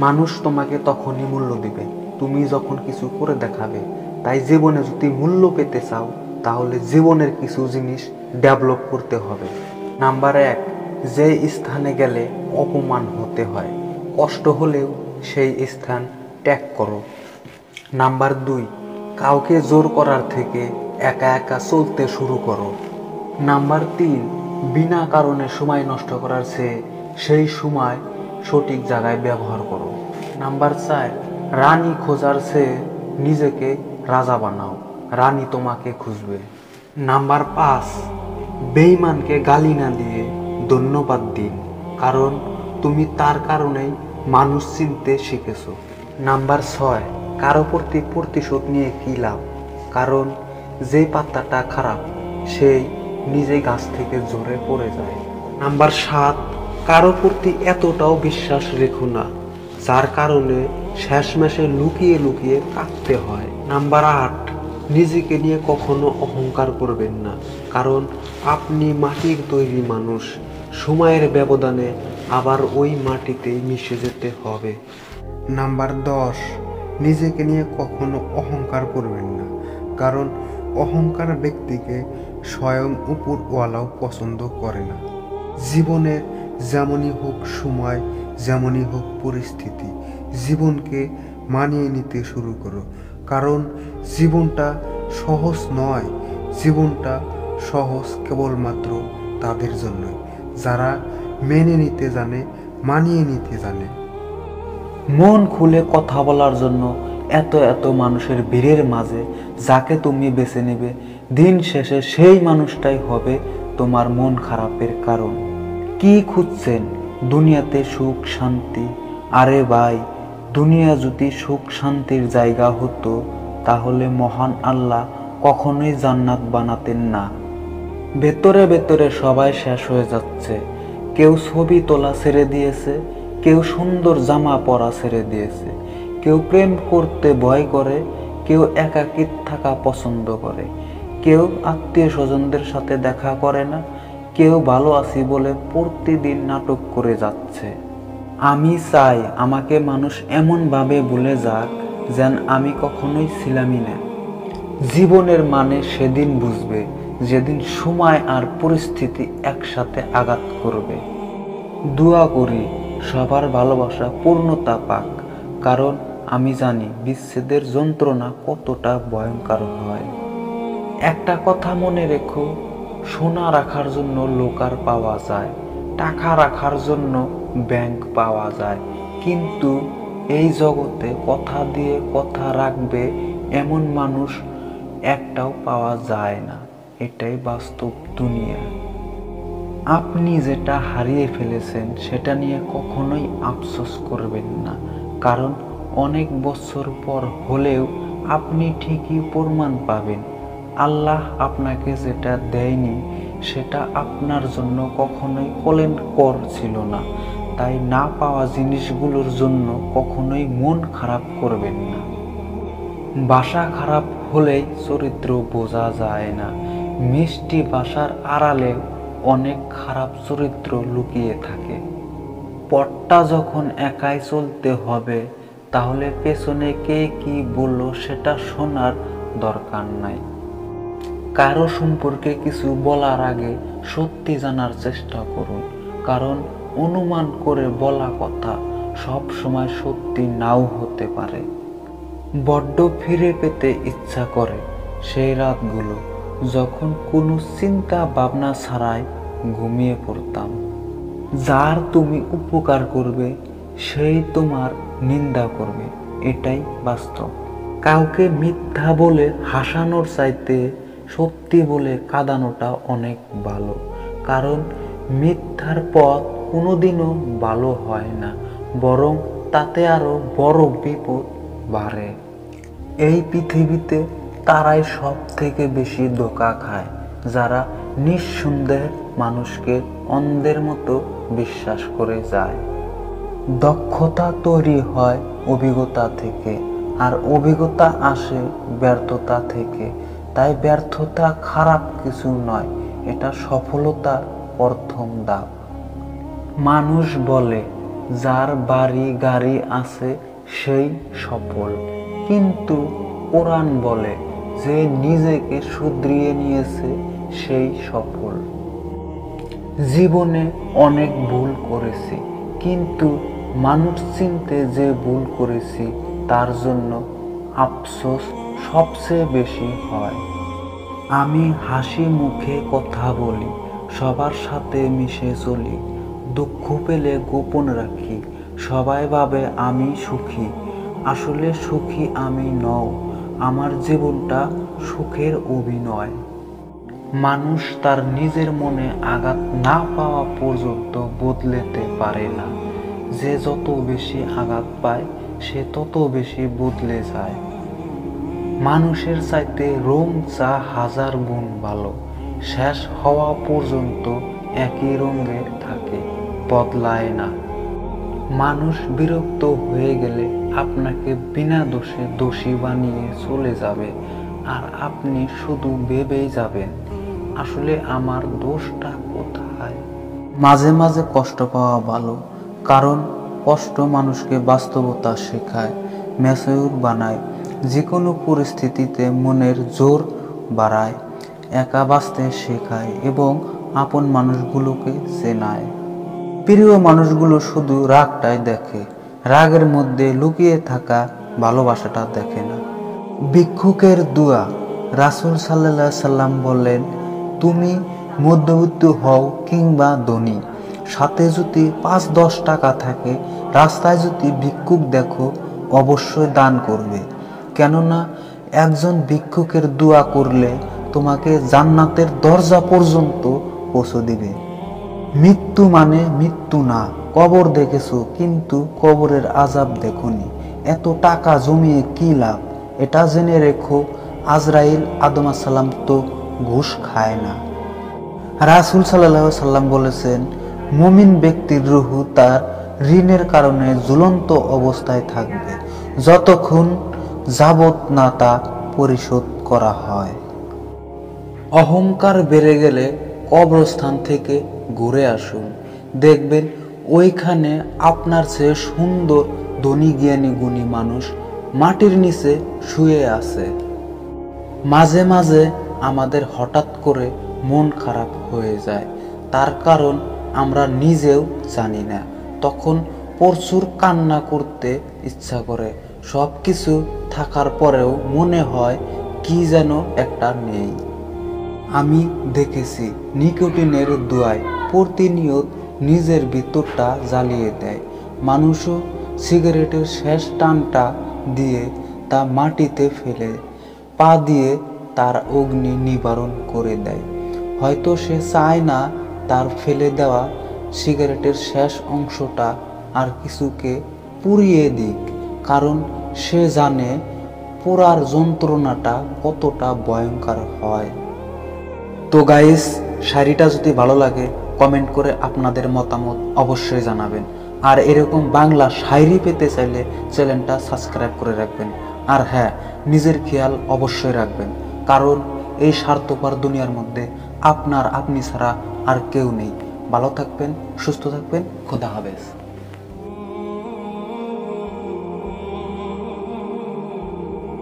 মানুষ তোমাকে তখনই মূল্য দিবে তুমি যখন কিছু করে দেখাবে। তাই জীবনে যদি মূল্য পেতে চাও তাহলে জীবনের কিছু জিনিস ডেভেলপ করতে হবে। নাম্বার 1, যে স্থানে গেলে অপমান হতে হয়, কষ্ট হলেও সেই স্থান ত্যাগ করো। নাম্বার 2, কাউকে জোর করার থেকে একা একা চলতে শুরু করো। নাম্বার 3, বিনা কারণে সময় নষ্ট করার চেয়ে সেই সময় সঠিক জায়গায় ব্যবহার করো। নাম্বার 4, রানী খোঁজার চেয়ে নিজেকে রাজা বানাও, রানী তোমাকে খুঁজবে। নাম্বার 5, বেঈমানকে গালি না দিয়ে ধন্যবাদ দিন, কারণ তুমি তার কারণেই মানুষ চিনতে শিখেছো। নাম্বার 6, কারো প্রতি প্রতিশোধ নিয়ে কী লাভ, কারণ যে পাতাটা খারাপ সেই নিজেই গাছ থেকে ঝরে পড়ে যায়। নাম্বার 7, কারো প্রতি এতটাও বিশ্বাস রেখো না যার কারণে শেষমেশে লুকিয়ে লুকিয়ে কাঁদতে হয়। নাম্বার 8, নিজেকে নিয়ে কখনো অহংকার করবেন না, কারণ আপনি মাটির তৈরি মানুষ, সময়ের ব্যবধানে আবার ওই মাটিতেই মিশে যেতে হবে। নাম্বার 10, নিজেকে নিয়ে কখনো অহংকার করবেন না, কারণ অহংকার ব্যক্তিকে স্বয়ং উপরওয়ালাও পছন্দ করে না। জীবনের যেমনই হোক সময়, যেমনই হোক পরিস্থিতি, জীবনকে মানিয়ে নিতে শুরু করো, কারণ জীবনটা সহজ নয়। জীবনটা সহজ কেবলমাত্র তাদের জন্যই যারা মেনে নিতে জানে, মানিয়ে নিতে জানে। মন খুলে কথা বলার জন্য এত এত মানুষের ভিড়ের মাঝে যাকে তুমি বেছে নেবে, দিন শেষে সেই মানুষটাই হবে তোমার মন খারাপের কারণ। কি খুঁজছেন দুনিয়াতে? সুখ শান্তি? আরে ভাই, দুনিয়া যদি সুখ শান্তির জায়গা হতো তাহলে মহান আল্লাহ কখনোই জান্নাত বানাতেন না। ভেতরে ভেতরে সবাই শেষ হয়ে যাচ্ছে। কেউ ছবি তোলা ছেড়ে দিয়েছে, কেউ সুন্দর জামা পরা ছেড়ে দিয়েছে, কেউ প্রেম করতে ভয় করে, কেউ একাকী থাকা পছন্দ করে, কেউ আত্মীয় স্বজনদের সাথে দেখা করে না, কেউ ভালো আছি বলে প্রতিদিন নাটক করে যাচ্ছে। আমি চাই আমাকে মানুষ এমনভাবে ভুলে যাক যেন আমি কখনোই ছিলামই না। জীবনের মানে সেদিন বুঝবে যেদিন সময় আর পরিস্থিতি একসাথে আঘাত করবে। দোয়া করি সবার ভালোবাসা পূর্ণতা পাক, কারণ আমি জানি বিচ্ছেদের যন্ত্রণা কতটা ভয়ঙ্কর হয়। একটা কথা মনে রেখো, সোনা রাখার জন্য লোকার পাওয়া যায়, টাকা রাখার জন্য ব্যাংক পাওয়া যায়, কিন্তু এই জগতে কথা দিয়ে কথা রাখবে এমন মানুষ একটাও পাওয়া যায় না। এটাই বাস্তব দুনিয়া। আপনি যেটা হারিয়ে ফেলেছেন সেটা নিয়ে কখনোই আফসোস করবেন না, কারণ অনেক বছর পর হলেও আপনি ঠিকই প্রমাণ পাবেন আল্লাহ আপনাকে যেটা দেয়নি সেটা আপনার জন্য কখনোই কল্যাণকর ছিল না। তাই না পাওয়া জিনিসগুলোর জন্য কখনোই মন খারাপ করবেন না। ভাষা খারাপ হলেই চরিত্র বোঝা যায় না। মিষ্টি ভাষার আড়ালে অনেক খারাপ চরিত্র লুকিয়ে থাকে। পথটা যখন একাই চলতে হবে তাহলে পেছনে কে কি বললো সেটা শোনার দরকার নাই। কারো সম্পর্কে কিছু বলার আগে সত্যি জানার চেষ্টা করুন, কারণ অনুমান করে বলা কথা সব সময় সত্যি নাও হতে পারে। বড্ড ফিরে পেতে ইচ্ছা করে সেই রাতগুলো যখন কোনো চিন্তা ভাবনা ছাড়াই ঘুমিয়ে পড়তাম। যার তুমি উপকার করবে সেই তোমার নিন্দা করবে, এটাই বাস্তব। কাউকে মিথ্যা বলে হাসানোর চাইতে সত্যি বলে কাঁদানোটা অনেক ভালো, কারণ মিথ্যার পথ কোনোদিনও ভালো হয় না, বরং তাতে আরো বড় বিপদ বাড়ে। এই পৃথিবীতে তারাই সব থেকে বেশি ধোঁকা খায় যারা নিঃসন্দেহে মানুষকে অন্ধের মতো বিশ্বাস করে যায়। দক্ষতা তৈরি হয় অভিজ্ঞতা থেকে, আর অভিজ্ঞতা আসে ব্যর্থতা থেকে। তাই ব্যর্থতা খারাপ কিছু নয়, এটা সফলতার প্রথম ধাপ। মানুষ বলে যার বাড়ি গাড়ি আছে সেই সফল, কিন্তু কোরআন বলে যে নিজেকে শুধরিয়ে নিয়েছে সেই সফল। জীবনে অনেক ভুল করেছি, কিন্তু মানুষ চিনতে যে ভুল করেছি তার জন্য আফসোস সবচেয়ে বেশি হয়। আমি হাসি মুখে কথা বলি, সবার সাথে মিশে চলি, দুঃখ পেলে গোপন রাখি, সবাই ভাবে আমি সুখী, আসলে সুখী আমি নও, আমার জীবনটা সুখের অভিনয়। মানুষ তার নিজের মনে আঘাত না পাওয়া পর্যন্ত বদলেতে পারে না, যে যত বেশি আঘাত পায় সে তত বেশি বদলে যায়। মানুষের চাইতে রং চা হাজার গুণ ভালো, শেষ হওয়া পর্যন্ত একই রঙের থাকে, বদলায় না। মানুষ বিরক্ত হয়ে গেলে আপনাকে বিনা দোষে দোষী বানিয়ে চলে যাবে, আর আপনি শুধু ভেবেই যাবেন আসলে আমার দোষটা কোথায়। মাঝে মাঝে কষ্ট পাওয়া ভালো, কারণ কষ্ট মানুষকে বাস্তবতা শেখায়, ম্যাচিউর বানায়, যে কোনো পরিস্থিতিতে মনের জোর বাড়ায়, একা বাঁচতে শেখায় এবং আপন মানুষগুলোকে চেনায়। প্রিয় মানুষগুলো শুধু রাগটাই দেখে, রাগের মধ্যে লুকিয়ে থাকা ভালোবাসাটা দেখে না। ভিক্ষুকের দোয়া, রাসূল সাল্লাল্লাহু আলাইহি সাল্লাম বললেন, তুমি মধ্যবিত্ত হও কিংবা ধনী, সাথে যদি ৫-১০ টাকা থাকে, রাস্তায় যদি ভিক্ষুক দেখো অবশ্যই দান করবে, কেননা একজন ভিক্ষুকের দোয়া করলে তোমাকে জান্নাতের দরজা পর্যন্ত পৌঁছে দিবে। মৃত্যু মানে মৃত্যু না, কবর দেখেছো কিন্তু কবরের আযাব দেখোনি, এত টাকা জমিয়ে কি লাভ, এটা জেনে রেখো আজরাইল আদম আলাইহিস সালাম তো ঘুষ খায় না। রাসূল সাল্লাল্লাহু আলাইহি সাল্লাম বলেছেন, মুমিন ব্যক্তির রূহ তার ঋণের কারণে ঝুলন্ত অবস্থায় থাকবে যতক্ষণ যাবত না তা পরিশোধ করা হয়। অহংকার বেড়ে গেলে কবরস্থান থেকে ঘুরে আসুন, দেখবেন ওইখানে আপনার চেয়ে সুন্দর ধনী জ্ঞানী গুণী মানুষ মাটির নিচে শুয়ে আছে। মাঝে মাঝে আমাদের হঠাৎ করে মন খারাপ হয়ে যায়, তার কারণ আমরা নিজেও জানি না, তখন প্রচুর কান্না করতে ইচ্ছা করে, সব কিছু থাকার পরেও মনে হয় কি যেন একটা নেই। আমি দেখেছি নিকোটিনের ধোঁয়ায় প্রতিনিয়ত নিজের ভিতরটা জ্বালিয়ে দেয়, মানুষও সিগারেটের শেষ টানটা দিয়ে তা মাটিতে ফেলে পা দিয়ে তার অগ্নি নিবারণ করে দেয়। হয়তো সে চায় না তার ফেলে দেওয়া সিগারেটের শেষ অংশটা আর কিছুকে পুড়িয়ে দিক, কারণ সে জানে পোড়ার যন্ত্রণাটা কতটা ভয়ঙ্কর হয়। তো গাইস, শাড়িটা যদি ভালো লাগে কমেন্ট করে আপনাদের মতামত অবশ্যই জানাবেন, আর এরকম বাংলা শায়রি পেতে চাইলে চ্যানেলটা সাবস্ক্রাইব করে রাখবেন। আর হ্যাঁ, নিজের খেয়াল অবশ্যই রাখবেন, কারণ এই স্বার্থপর দুনিয়ার মধ্যে আপনি ছাড়া আর কেউ নেই। ভালো থাকবেন, সুস্থ থাকবেন, খোদা হাফেজ।